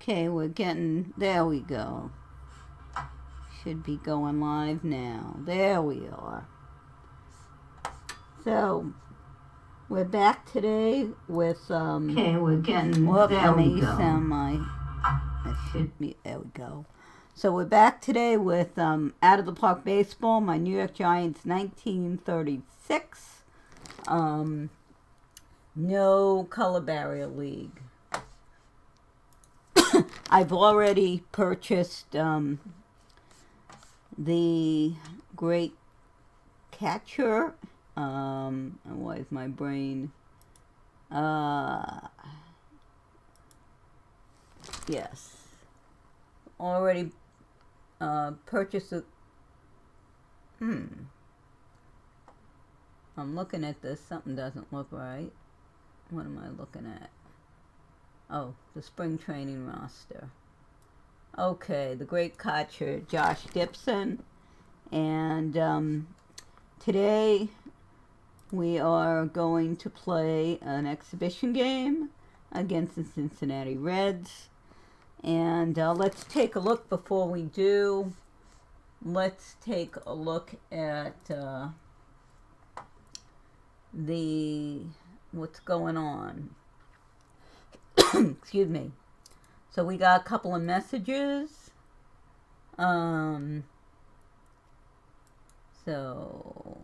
Okay, we're getting, there we go. Should be going live now. There we are. So, we're back today with, Okay, we're getting, there we go. Sound my, that should be, there we go. So we're back today with Out of the Park Baseball, my New York Giants 1936. No color barrier league. I've already purchased the great catcher. Why is my brain? Yes. Already purchased it. I'm looking at this. Something doesn't look right. What am I looking at? Oh, the spring training roster. Okay, the great catcher, Josh Gibson. And today we are going to play an exhibition game against the Cincinnati Reds. And let's take a look before we do. Let's take a look at what's going on. Excuse me. So we got a couple of messages. So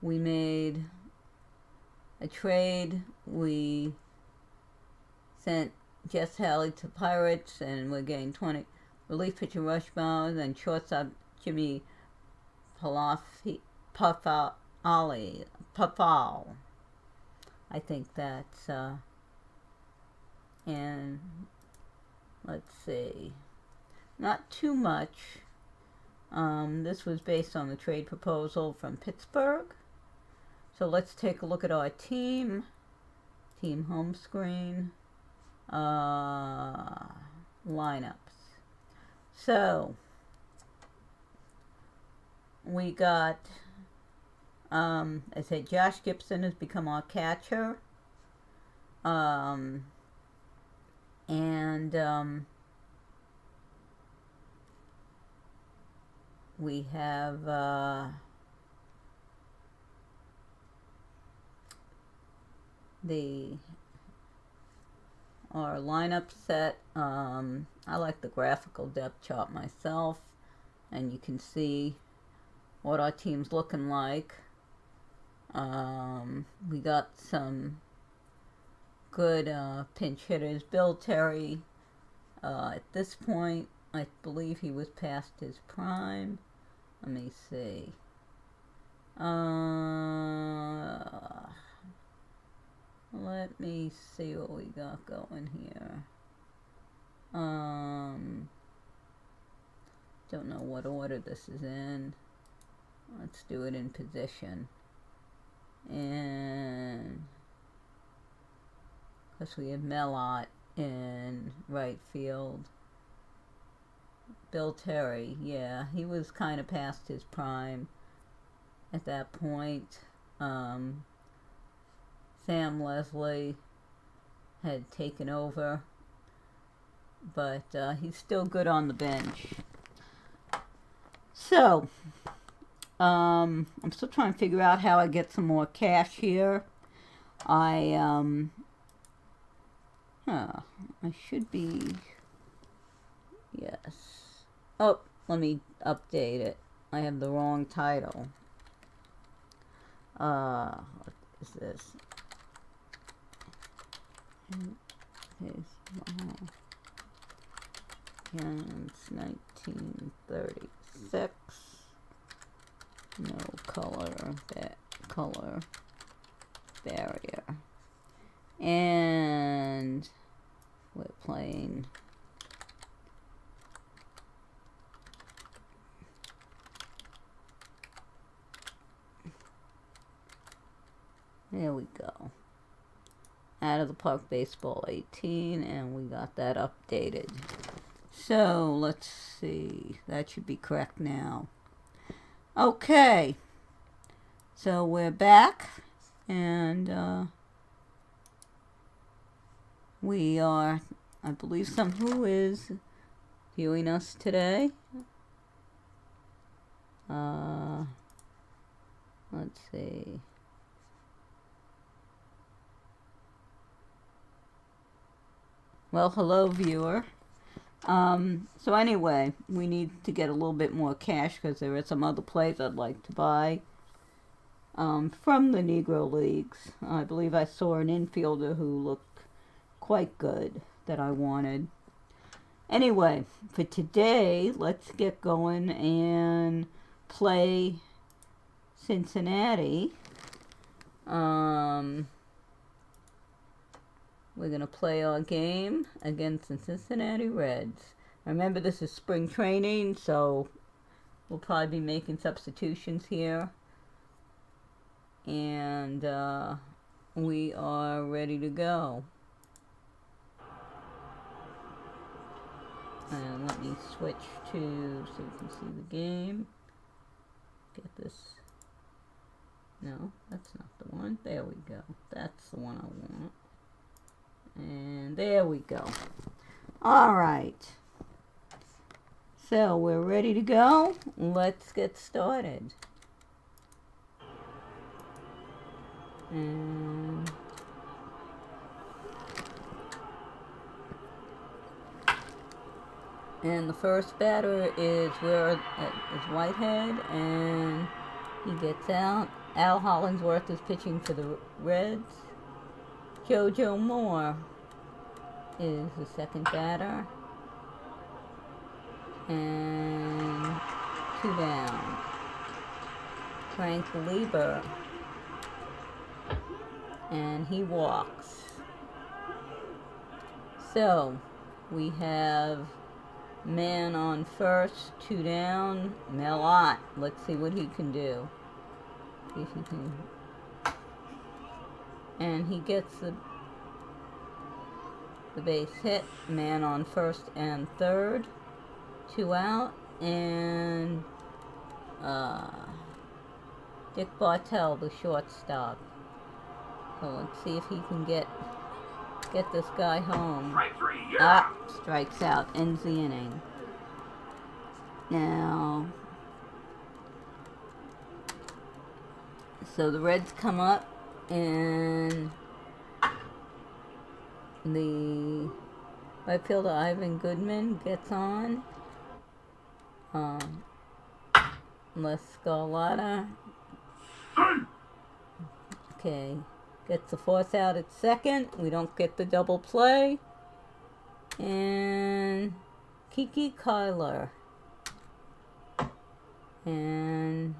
we made a trade. We sent Jess Halley to Pirates, and we're getting 20 relief pitcher Rush Bowers and shortstop Jimmy Puffal. I think that's and let's see, not too much. This was based on the trade proposal from Pittsburgh. So let's take a look at our team home screen, lineups. So we got, I said Josh Gibson has become our catcher. We have our lineup set. I like the graphical depth chart myself, and you can see what our team's looking like. We got some good pinch hitters. Bill Terry, at this point, I believe he was past his prime. Let me see. Let me see what we got going here. Don't know what order this is in. Let's do it in position. And because we have Melott in right field. Bill Terry, yeah, he was kind of past his prime at that point. Sam Leslie had taken over, but he's still good on the bench. So, I'm still trying to figure out how I get some more cash here. I should be, yes. Oh, let me update it. I have the wrong title. What is this? Giants 1936. No color barrier. And we're playing there we go. Out of the Park Baseball 18, and we got that updated. So let's see, that should be correct now. Okay, so we're back, and We are, I believe, who is viewing us today. Let's see. Well, hello, viewer. So anyway, we need to get a little bit more cash because there are some other plays I'd like to buy from the Negro Leagues. I believe I saw an infielder who looked quite good that I wanted. Anyway, for today, let's get going and play Cincinnati. We're going to play our game against the Cincinnati Reds. Remember, this is spring training, so we'll probably be making substitutions here. And we are ready to go. And let me switch to so you can see the game. Get this. No, that's not the one. There we go. That's the one I want. And there we go. Alright. So we're ready to go. Let's get started. And the first batter is Whitehead, and he gets out. Al Hollingsworth is pitching for the Reds. JoJo Moore is the second batter. And 2 down. Frank Lieber. And he walks. So, we have man on first, 2 down, Melott. Let's see what he can do. See if he can. And he gets the base hit. Man on first and third. 2 out. And Dick Bartell, the shortstop. So let's see if he can get this guy home. Strike 3, yeah. Strikes out. Ends the inning. Now, so the Reds come up, and the right fielder Ivan Goodman gets on. Les Scarlata. Okay. Gets the fourth out at second. We don't get the double play. And Kiki Kyler. And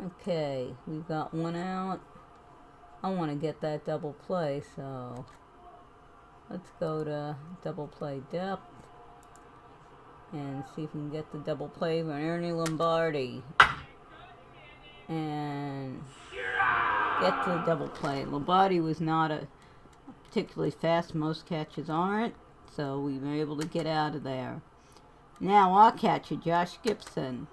okay, we've got 1 out. I want to get that double play, so let's go to double play depth and see if we can get the double play for Ernie Lombardi. And get to the double play. Lombardi was not a particularly fast. Most catches aren't, so we were able to get out of there. Now our catcher, Josh Gibson.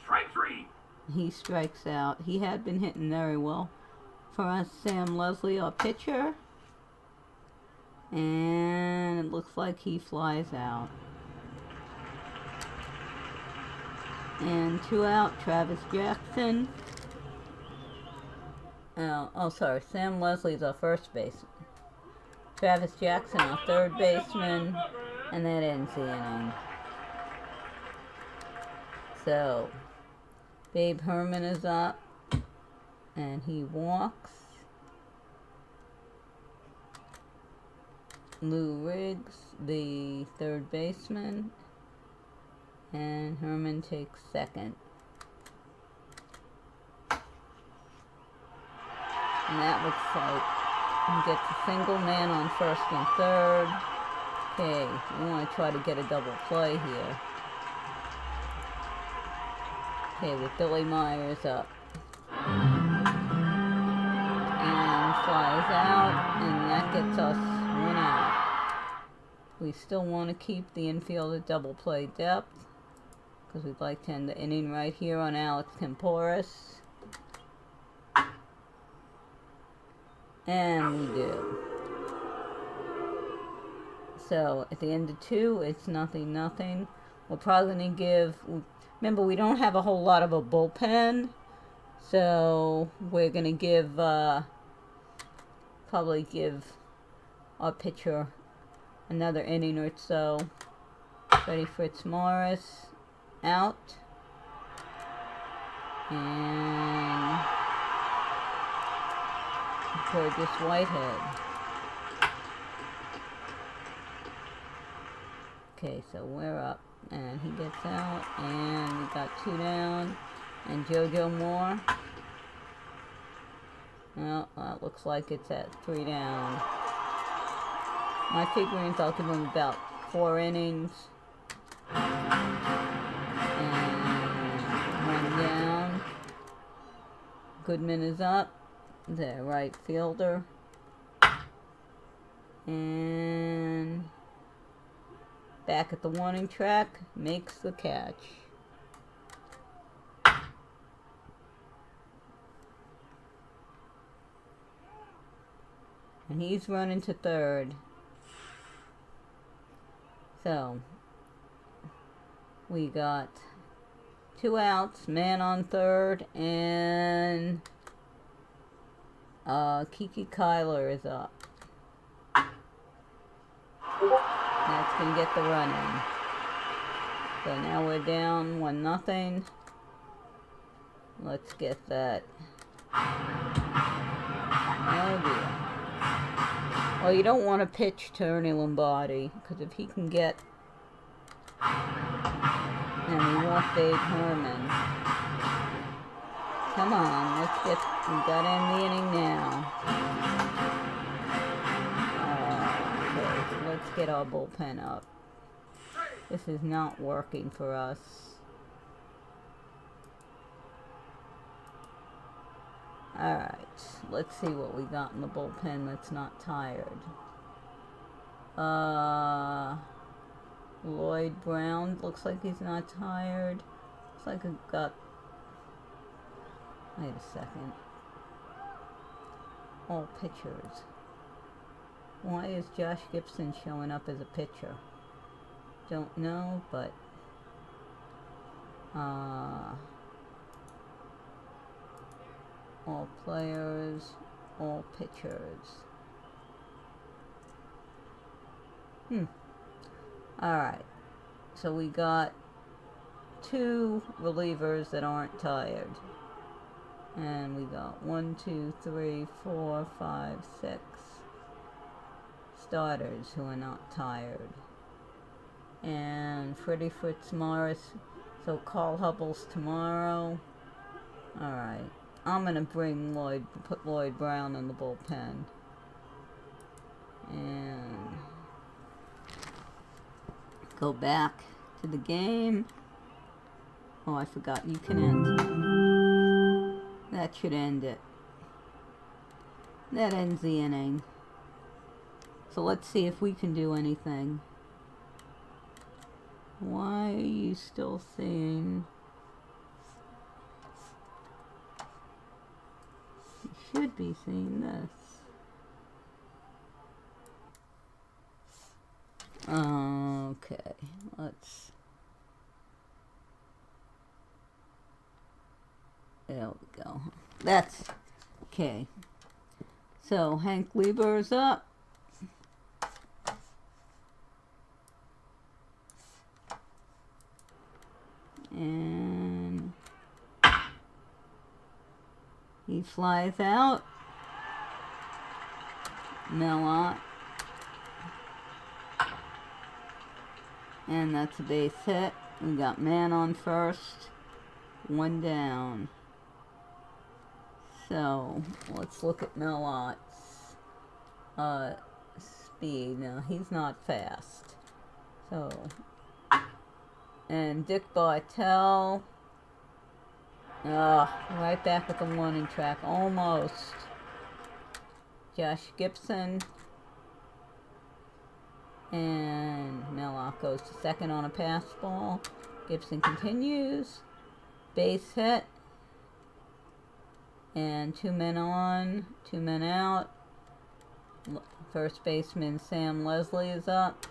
Strike 3. He strikes out. He had been hitting very well for us. Sam Leslie, our pitcher. And it looks like he flies out. And 2 out, Travis Jackson. Sorry, Sam Leslie's our first baseman. Travis Jackson, our third baseman. And that ends the inning. So, Babe Herman is up. And he walks. Lou Riggs, the third baseman. And Herman takes second. And that looks like he gets a single, man on first and third. Okay, we want to try to get a double play here. Okay, with Billy Myers up. And flies out, and that gets us 1 out. We still want to keep the infield at double play depth, because we'd like to end the inning right here on Alex Temporis. And we do. So at the end of 2, it's 0-0. We're probably going to give... Remember, we don't have a whole lot of a bullpen. So we're going to give... probably give our pitcher another inning or so. Freddie Fitzmaurice out. And Burgess Whitehead. Okay, so we're up. And he gets out. And we got 2 down. And JoJo Moore. Well, it looks like it's at 3 down. My figurines, I'll give him about 4 innings. And 1 down. Goodman is up. The right fielder. And back at the warning track, makes the catch. And he's running to third. So, we got 2 outs, man on third, and Kiki Kyler is up. That's going to get the run in. So now we're down 1-0. Let's get that. Oh dear. Well, you don't want to pitch to Ernie Lombardi, because if he can get... And we want Dave Herman. Come on, let's get... We got to end the inning now. Okay, so let's get our bullpen up. This is not working for us. Alright, let's see what we got in the bullpen that's not tired. Lloyd Brown, looks like he's not tired. Looks like I've got... Wait a second. All pitchers. Why is Josh Gibson showing up as a pitcher? Don't know, but... all players, all pitchers. Alright. So we got 2 relievers that aren't tired. And we got 1, 2, 3, 4, 5, 6 starters who are not tired. And Freddie Fitzmaurice. So Carl Hubbell's tomorrow. Alright. I'm going to put Lloyd Brown in the bullpen. And go back to the game. Oh, I forgot. You can end. That should end it. That ends the inning. So let's see if we can do anything. Why are you still seeing... You should be seeing this. Okay, let's... There we go. That's... Okay. So, Hank Lieber's up. And... he flies out. Mellott. And that's a base hit. We got man on first. 1 down. So, let's look at Mellott's speed. Now, he's not fast. So, and Dick Bartell. Right back at the warning track. Almost. Josh Gibson. And Mellott goes to second on a pass ball. Gibson continues. Base hit. And 2 men on, 2 men out. First baseman Sam Leslie is up.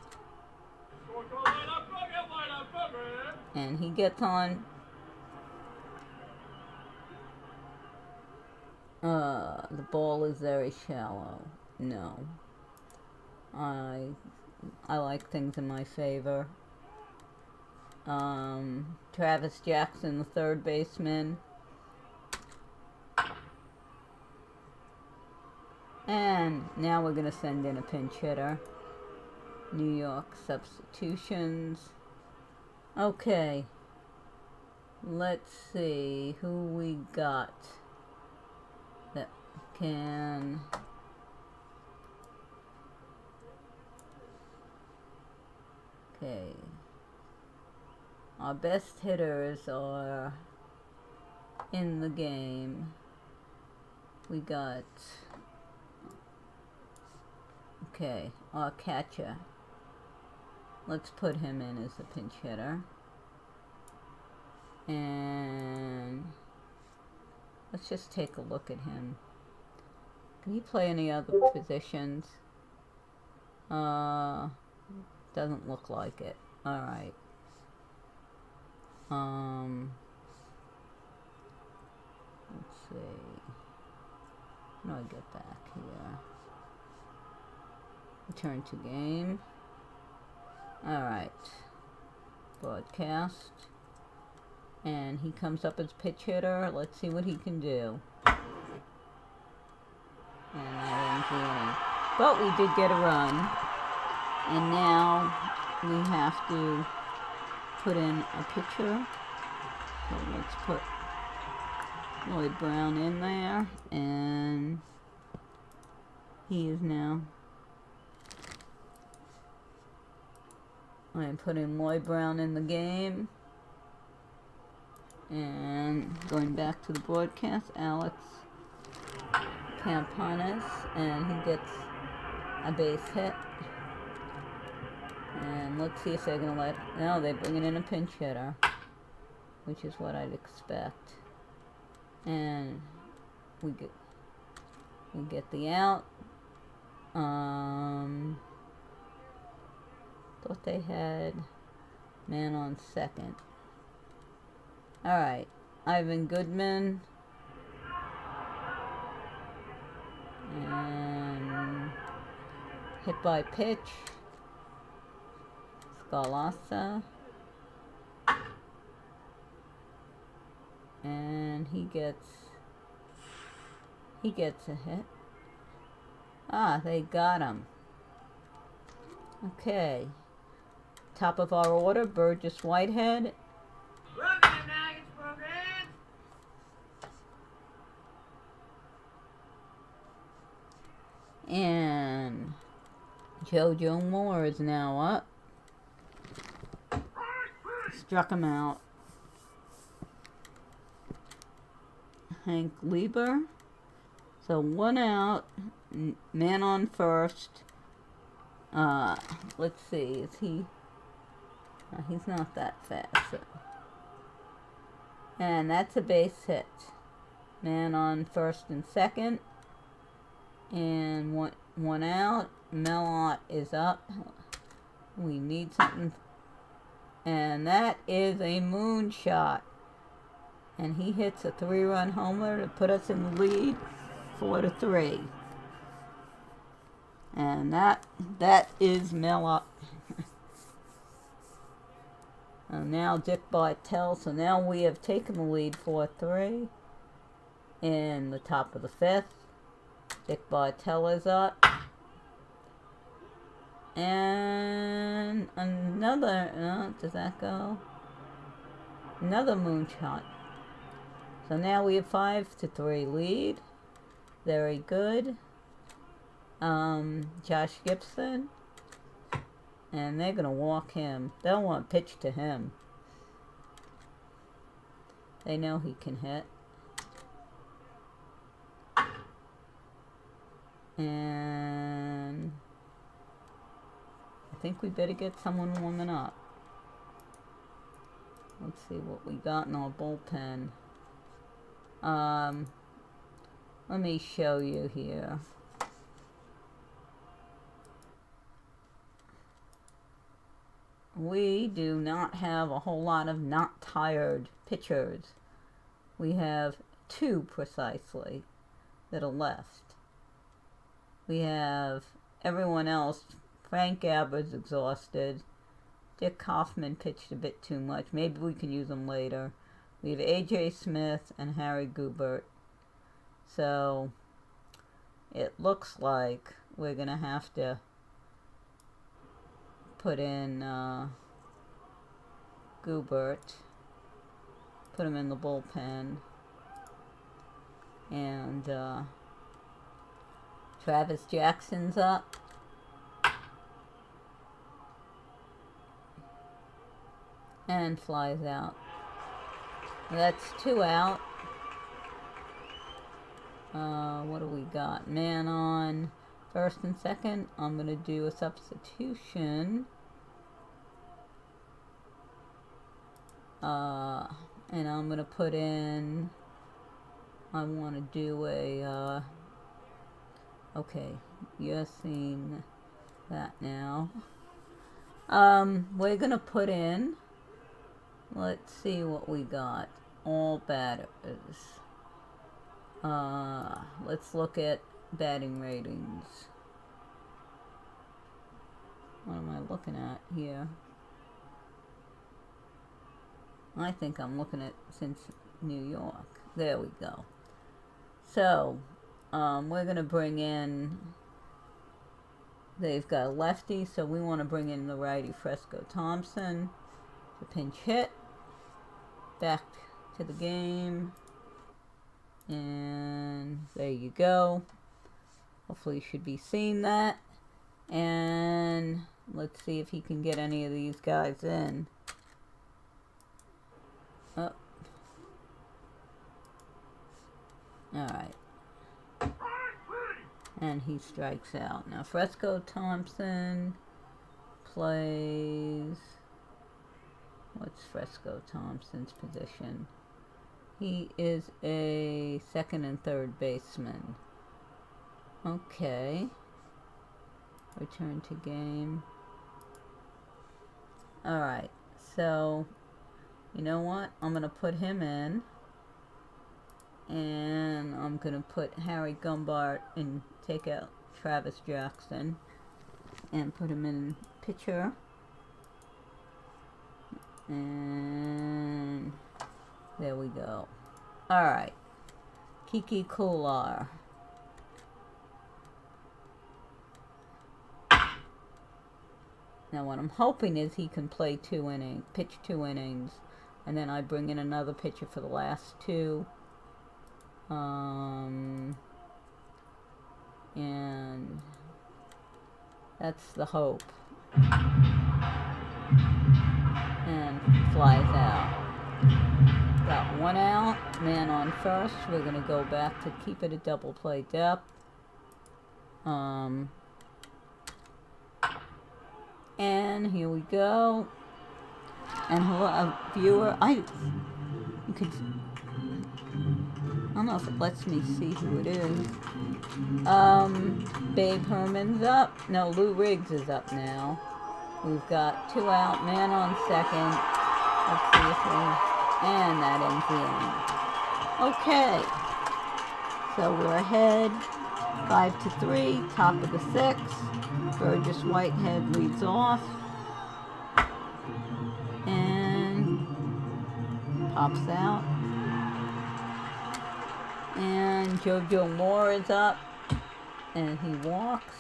And he gets on. The ball is very shallow. No. I like things in my favor. Travis Jackson, the third baseman. And now we're going to send in a pinch hitter. New York substitutions. Okay. Let's see who we got that can... Okay. Our best hitters are in the game. We got... Okay, our catcher. Let's put him in as a pinch hitter. And let's just take a look at him. Can he play any other positions? Doesn't look like it. Alright. Let's see. How do I get back here? Return to game. Alright. Broadcast. And he comes up as pitch hitter. Let's see what he can do. And that ends the inning. But we did get a run. And now we have to put in a pitcher. So let's put Lloyd Brown in there. And he is now... I'm putting Lloyd Brown in the game. And going back to the broadcast, Alex Campanas, and he gets a base hit. And let's see if they're going to let... No, they're bringing in a pinch hitter, which is what I'd expect. And we get the out. Thought they had man on second. Alright, Ivan Goodman. And hit by pitch. Scalasa. And he gets a hit. Ah, they got him. Okay. Top of our order, Burgess Whitehead. And JoJo Moore is now up. Struck him out. Hank Lieber. So 1 out, man on first. Let's see, is he... he's not that fast. So. And that's a base hit. Man on first and second. And one out. Melott is up. We need something. And that is a moonshot. And he hits a 3-run homer to put us in the lead 4-3. And that is Melott. Now Dick Bartell. So now we have taken the lead 4-3 in the top of the 5th. Dick Bartell is up. And another, does that go? Another moonshot. So now we have 5-3 lead. Very good. Josh Gibson. And they're going to walk him. They don't want to pitch to him. They know he can hit. And I think we better get someone warming up. Let's see what we got in our bullpen. Let me show you here. we do not have a whole lot of not tired pitchers. We have 2 precisely that are left. We have everyone else. Frank Gabbard's exhausted. Dick Kaufman pitched a bit too much. Maybe we can use him later. We have A.J. Smith and Harry Gubert. So it looks like we're going to have to put in Gubert, put him in the bullpen, and Travis Jackson's up. And flies out. That's 2 out. What do we got? Man on first and second. I'm going to do a substitution. And I'm going to put in, I want to do a, okay, you're seeing that now. We're going to put in, let's see what we got. All batters. Let's look at batting ratings. What am I looking at here? I think I'm looking at since New York. There we go. So, we're going to bring in, they've got a lefty, so we want to bring in the righty Fresco Thompson. The pinch hit. Back to the game. And there you go. Hopefully you should be seeing that. And let's see if he can get any of these guys in. Oh. Alright. And he strikes out. Now Fresco Thompson plays... What's Fresco Thompson's position? He is a second and third baseman. Okay. Return to game. Alright, so you know what? I'm going to put him in. And I'm going to put Harry Gumbart and take out Travis Jackson. And put him in pitcher. And there we go. Alright. Kiki Kular. Now what I'm hoping is he can play pitch 2 innings. And then I bring in another pitcher for the last 2. And that's the hope. And flies out. Got 1 out. Man on first. We're going to go back to keep it a double play depth. And here we go. And hello, viewer. I don't know if it lets me see who it is. Babe Herman's up. No, Lou Riggs is up now. We've got 2 out, man on second. Let's see if and that ends the inning. Okay. So we're ahead 5-3, top of the 6th. Burgess Whitehead leads off. And pops out. And JoJo Moore is up. And he walks.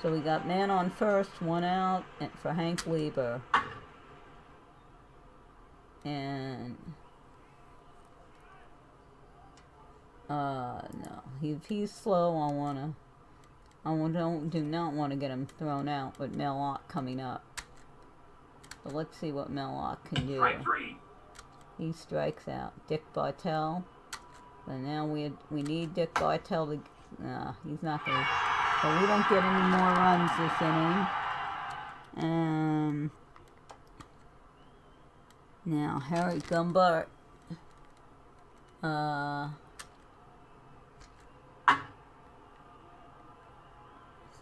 So we got man on first, 1 out for Hank Lieber. And no, if he's slow, do not want to get him thrown out with Mellock coming up. But let's see what Mellock can do. Strike 3. He strikes out. Dick Bartell. And now we need Dick Bartell to. He's not gonna. So we don't get any more runs this inning. Now Harry Gumbart.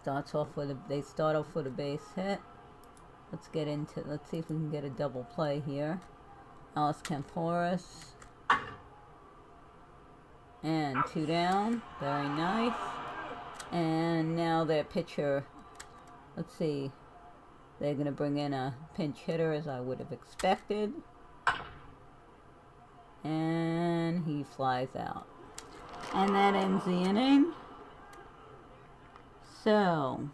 They start off with a base hit. let's see if we can get a double play here. Alice Camporis. And 2 down. Very nice. And now their pitcher, let's see, they're going to bring in a pinch hitter as I would have expected. And he flies out. And that ends the inning. So,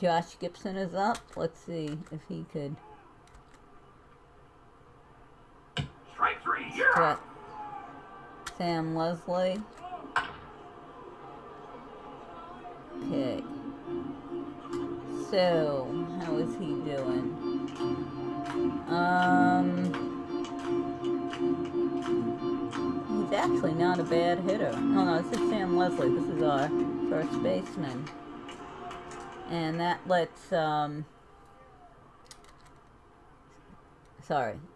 Josh Gibson is up. Let's see if he could Strike 3, you're out. Sam Leslie. Okay. So, how is he doing? He's actually not a bad hitter. Oh no, this is Sam Leslie. This is our first baseman. And that lets, sorry,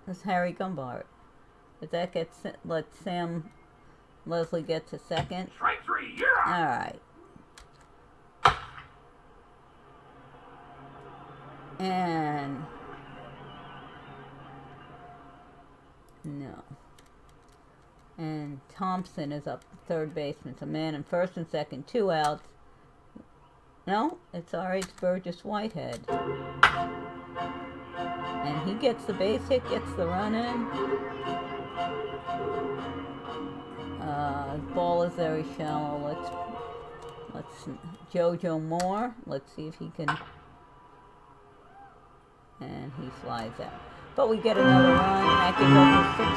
this is Harry Gumbart. But that lets Sam Leslie get to second. Strike 3, you're out. Alright. And no. And Thompson is up, third baseman. It's a man in first and second, 2 outs. No, it's alright, it's Burgess Whitehead. And he gets the base hit, gets the run in. Ball is very shallow. Let's Jojo Moore. Let's see if he can. And he flies out. But we get another run. That gives us a 6.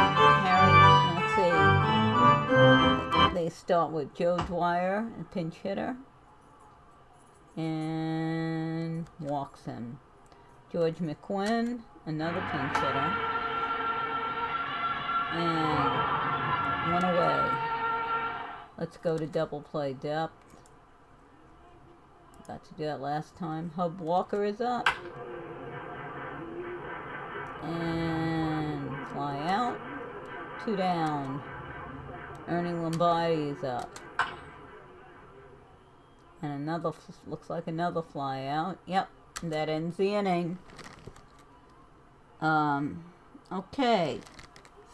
And Harry, let's see. They start with Joe Dwyer, a pinch hitter. And walks him. George McQuinn, another pinch hitter. And 1 away. Let's go to double play depth. Got to do that last time. Hub Walker is up. And fly out. 2 down. Ernie Lombardi is up. And another, looks like another fly out. Yep, that ends the inning. Okay.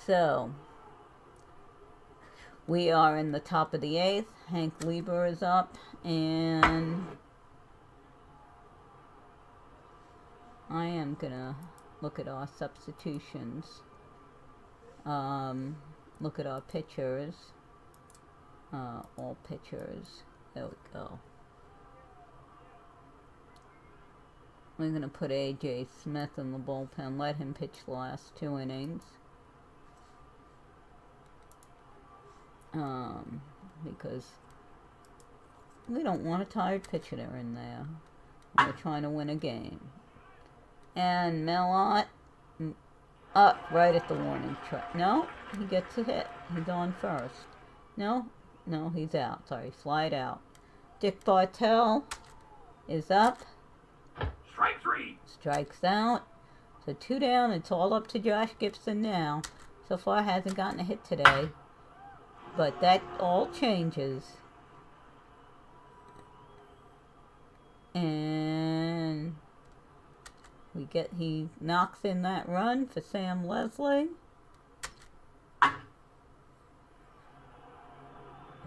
So, we are in the top of the 8th. Hank Lieber is up, and I am gonna look at our substitutions. Look at our pitchers. All pitchers. There we go. We're gonna put A.J. Smith in the bullpen. Let him pitch the last 2 innings. Because we don't want a tired pitcher in there. We're trying to win a game. And Melott up right at the warning track. No, he gets a hit. He's on first. No, he's out. Sorry, flied out. Dick Bartell is up. Strike 3. Strikes out. So 2 down. It's all up to Josh Gibson now. So far hasn't gotten a hit today. But that all changes. And he knocks in that run for Sam Leslie,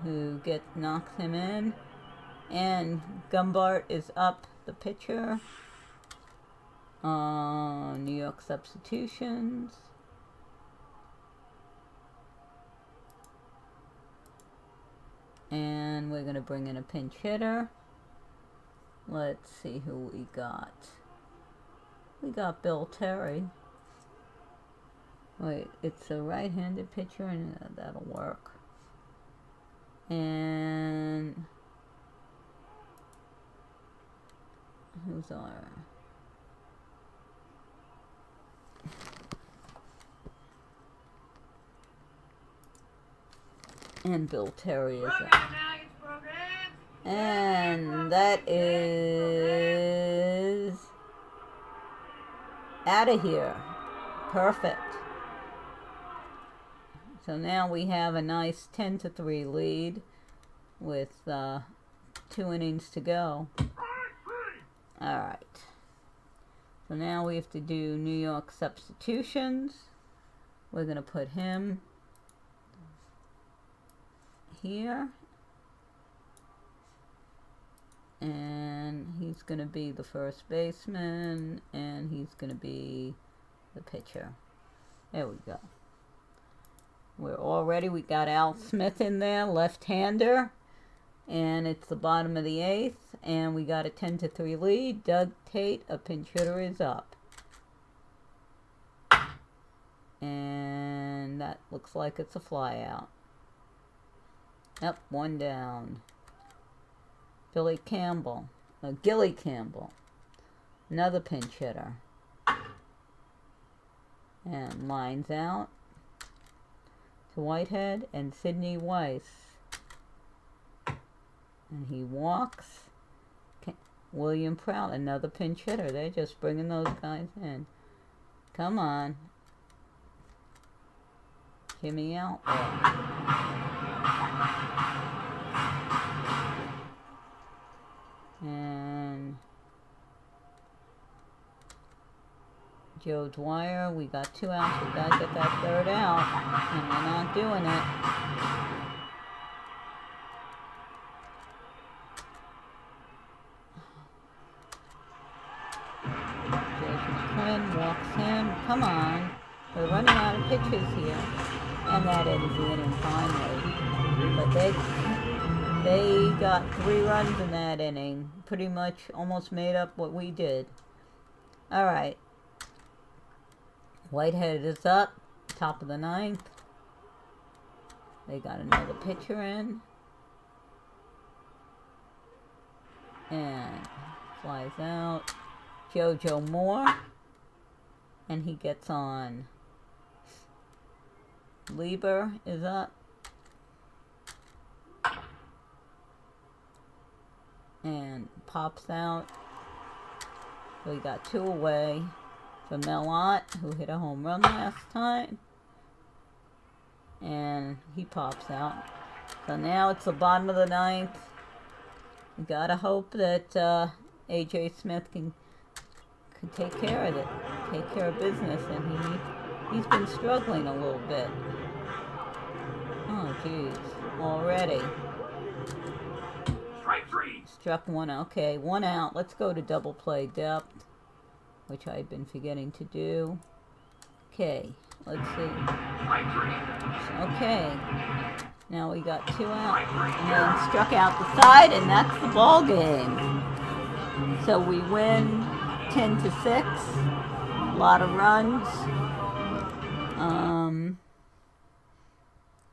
who knocks him in. And Gumbart is up, the pitcher. New York substitutions. And we're going to bring in a pinch hitter. Let's see who we got. We got Bill Terry. Wait, it's a right-handed pitcher, and that'll work. And who's our... And Bill Terry is up. And that is out of here. Perfect. So now we have a nice 10-3 lead with 2 innings to go. Alright. So now we have to do New York substitutions. We're going to put him here. And he's going to be the first baseman. And he's going to be the pitcher. There we go. We're all ready. We got Al Smith in there, left-hander. And it's the bottom of the 8th. And we got a 10-3 lead. Doug Tate, a pinch hitter, is up. And that looks like it's a fly out. Yep, 1 down. Gilly Campbell. Another pinch hitter. And lines out to Whitehead and Sidney Weiss. And he walks. William Prout, another pinch hitter. They're just bringing those guys in. Come on. Jimmy out. And Joe Dwyer, we got 2 outs. We gotta get that 3rd out. And we're not doing it. Walks him. Come on. We're running out of pitches here. And that ends the inning finally. But they got 3 runs in that inning. Pretty much almost made up what we did. Alright. Whitehead is up. Top of the 9th. They got another pitcher in. And flies out. JoJo Moore. And he gets on. Lieber is up. And pops out. So we got 2 away from Melott, who hit a home run last time. And he pops out. So now it's the bottom of the 9th. We gotta hope that A.J. Smith can take care of it. Take care of business, and he's been struggling a little bit. Oh, geez. Already. Strike 3. Struck 1. Okay, 1 out. Let's go to double play depth, which I've been forgetting to do. Okay, let's see. Strike 3. Okay. Now we got 2 out. And then struck out the side, and that's the ball game. So we win 10-6. A lot of runs.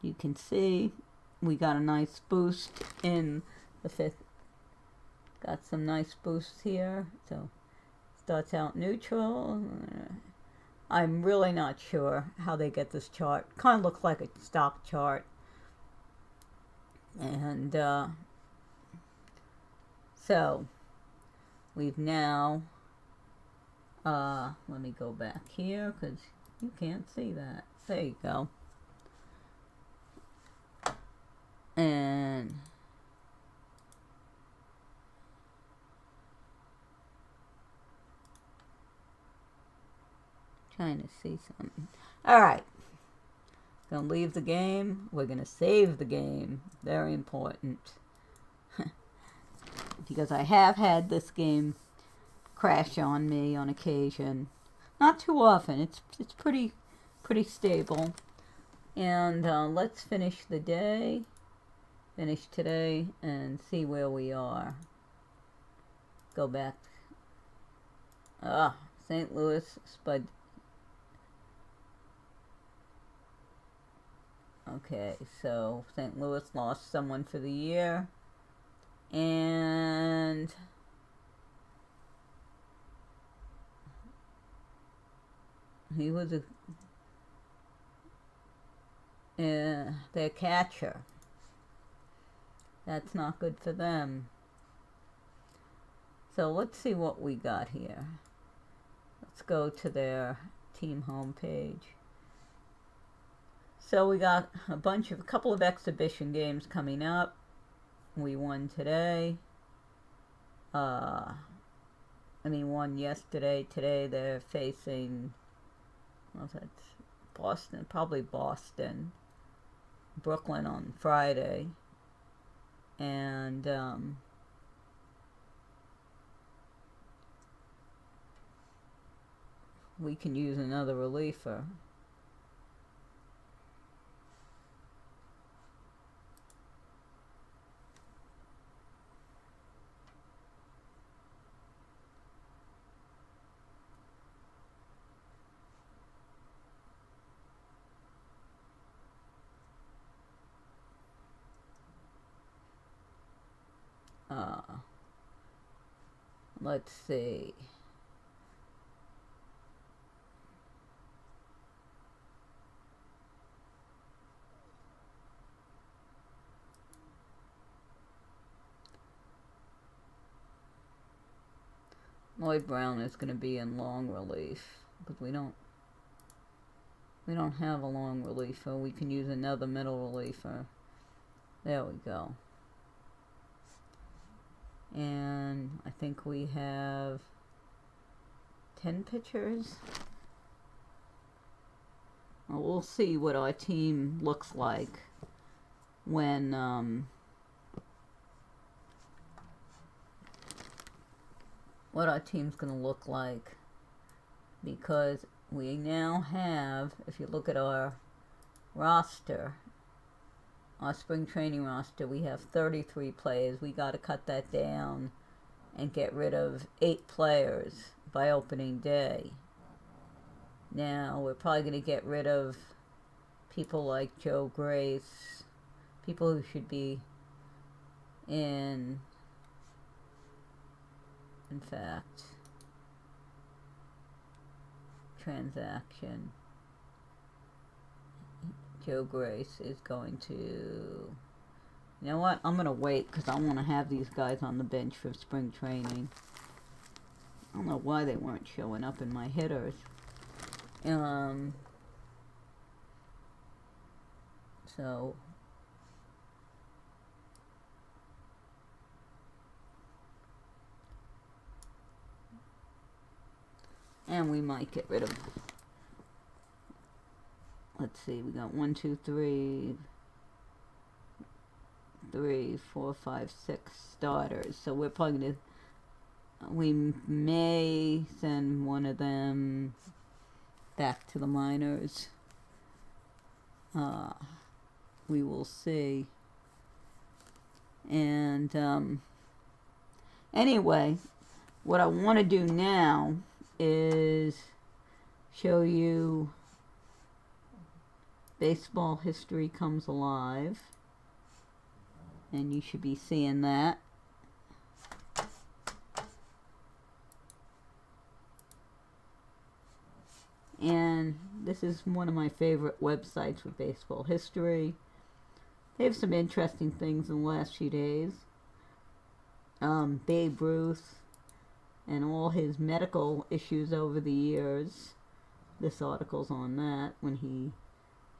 You can see we got a nice boost in the 5th. Got some nice boosts here. So starts out neutral. I'm really not sure how they get this chart. Kind of looks like a stock chart. And so we've now let me go back here because you can't see that. There you go. And trying to see something. All right. Gonna leave the game. We're gonna save the game. Very important. Because I have had this game crash on me on occasion. Not too often. It's pretty stable. And let's finish the day. Finish today and see where we are. Go back. St. Louis Spud. Okay, so St. Louis lost someone for the year. And he was their catcher. That's not good for them. So let's see what we got here. Let's go to their team homepage. So we got a couple of exhibition games coming up. We won today. Won yesterday. Today they're facing, what's that? Boston, probably Boston. Brooklyn on Friday. And, we can use another reliever. Let's see. Lloyd Brown is going to be in long relief, but we don't have a long reliever. We can use another middle reliever. There we go. And I think we have 10 pitchers. Well, we'll see what our team looks like when what our team's going to look like, because we now have, if you look at our roster, our spring training roster, we have 33 players. We got to cut that down and get rid of 8 players by opening day. Now, we're probably going to get rid of people like Joe Grace, people who should be in fact, transaction. Joe Grace is going to, you know what, I'm going to wait because I want to have these guys on the bench for spring training. I don't know why they weren't showing up in my hitters. So and we might get rid of, let's see, we got 1, 2, 3, 4, 5, 6 starters. So we're probably going to, we may send one of them back to the minors. We will see. And anyway, what I want to do now is show you Baseball History Comes Alive, and you should be seeing that. And this is one of my favorite websites with baseball history. They have some interesting things in the last few days. Babe Ruth and all his medical issues over the years. This article's on that, when he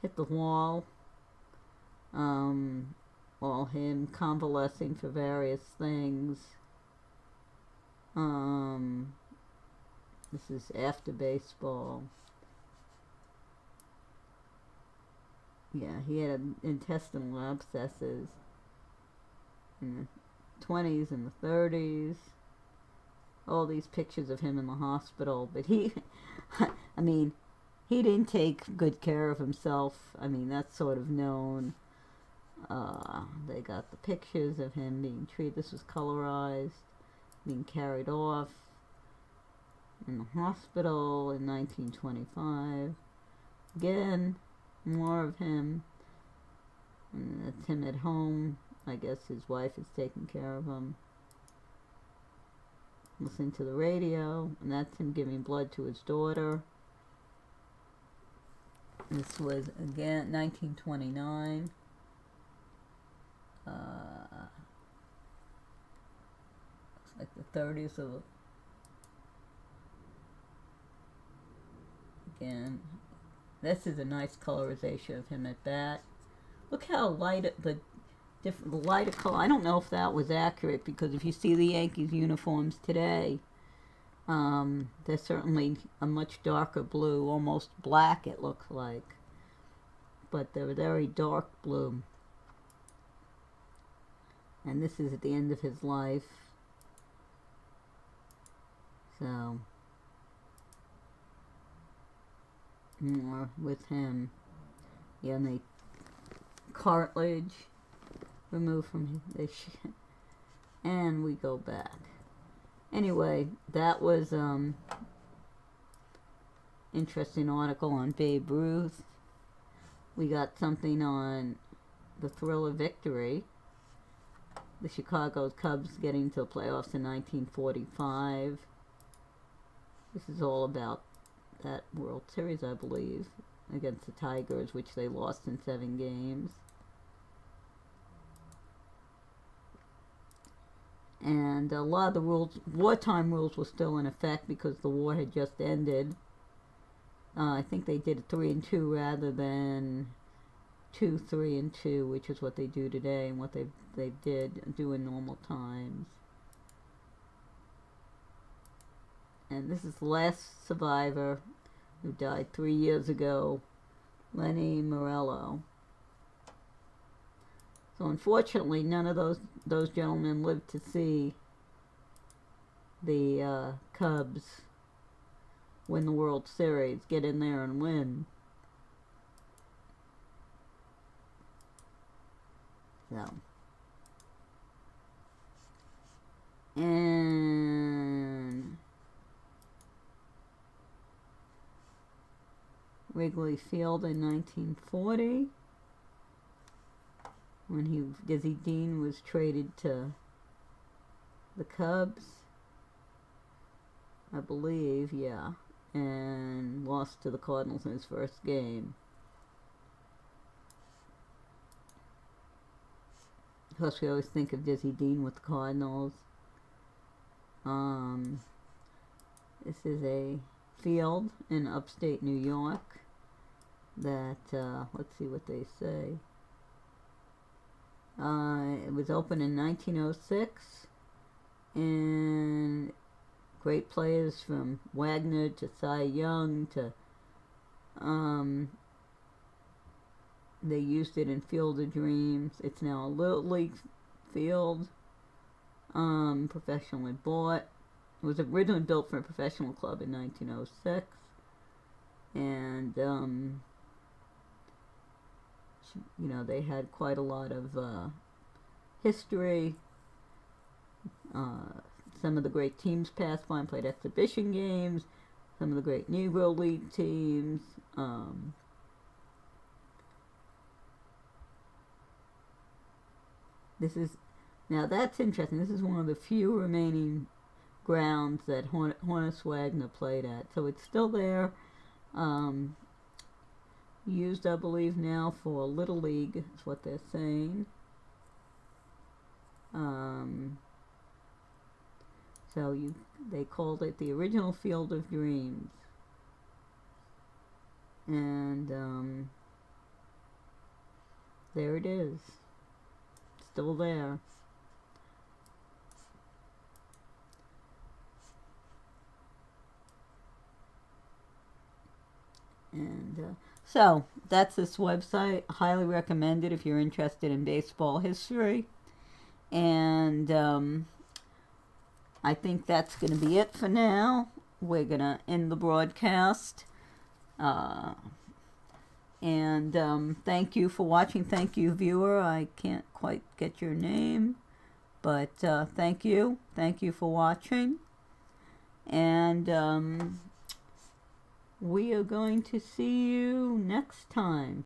hit the wall. All him convalescing for various things. This is after baseball. Yeah, he had intestinal abscesses in the 20s and the 30s. All these pictures of him in the hospital. But he, I mean, he didn't take good care of himself. I mean, that's sort of known. They got the pictures of him being treated. This was colorized, being carried off in the hospital in 1925. Again, more of him. And that's him at home. I guess his wife is taking care of him. Listening to the radio, and that's him giving blood to his daughter. This was again 1929. It's like the 30s of again. This is a nice colorization of him at bat. Look how light the lighter color. I don't know if that was accurate, because if you see the Yankees uniforms today, they're certainly a much darker blue, almost black it looks like. But they're very dark blue. And this is at the end of his life. So, more with him. Yeah, and they cartilage removed from his shit. And we go back. Anyway, that was interesting article on Babe Ruth. We got something on the thrill of victory. The Chicago Cubs getting to the playoffs in 1945. This is all about that World Series, I believe, against the Tigers, which they lost in 7 games. And a lot of the rules, wartime rules, were still in effect because the war had just ended. I think they did 3-2 rather than 2-3-2, which is what they do today and what they did do in normal times. And this is the last survivor, who died 3 years ago, Lenny Morello. So unfortunately, none of those gentlemen lived to see the Cubs win the World Series, get in there and win. So, and Wrigley Field in 1940, when Dizzy Dean was traded to the Cubs, I believe, yeah, and lost to the Cardinals in his first game. Of course, we always think of Dizzy Dean with the Cardinals. This is a field in upstate New York that, let's see what they say. It was opened in 1906, and great players from Wagner to Cy Young to, they used it in Field of Dreams. It's now a Little League field, professionally bought. It was originally built for a professional club in 1906, and you know, they had quite a lot of history. Some of the great teams passed by and played exhibition games. Some of the great Negro League teams. Now that's interesting. This is one of the few remaining grounds that Honus Wagner played at. So it's still there. Used, I believe, now for Little League, is what they're saying. So they called it the original Field of Dreams. And there it is. Still there. And so that's this website. Highly recommended if you're interested in baseball history. And I think that's going to be it for now. We're going to end the broadcast. Thank you for watching. Thank you, viewer. I can't quite get your name, but thank you. Thank you for watching. And we are going to see you next time.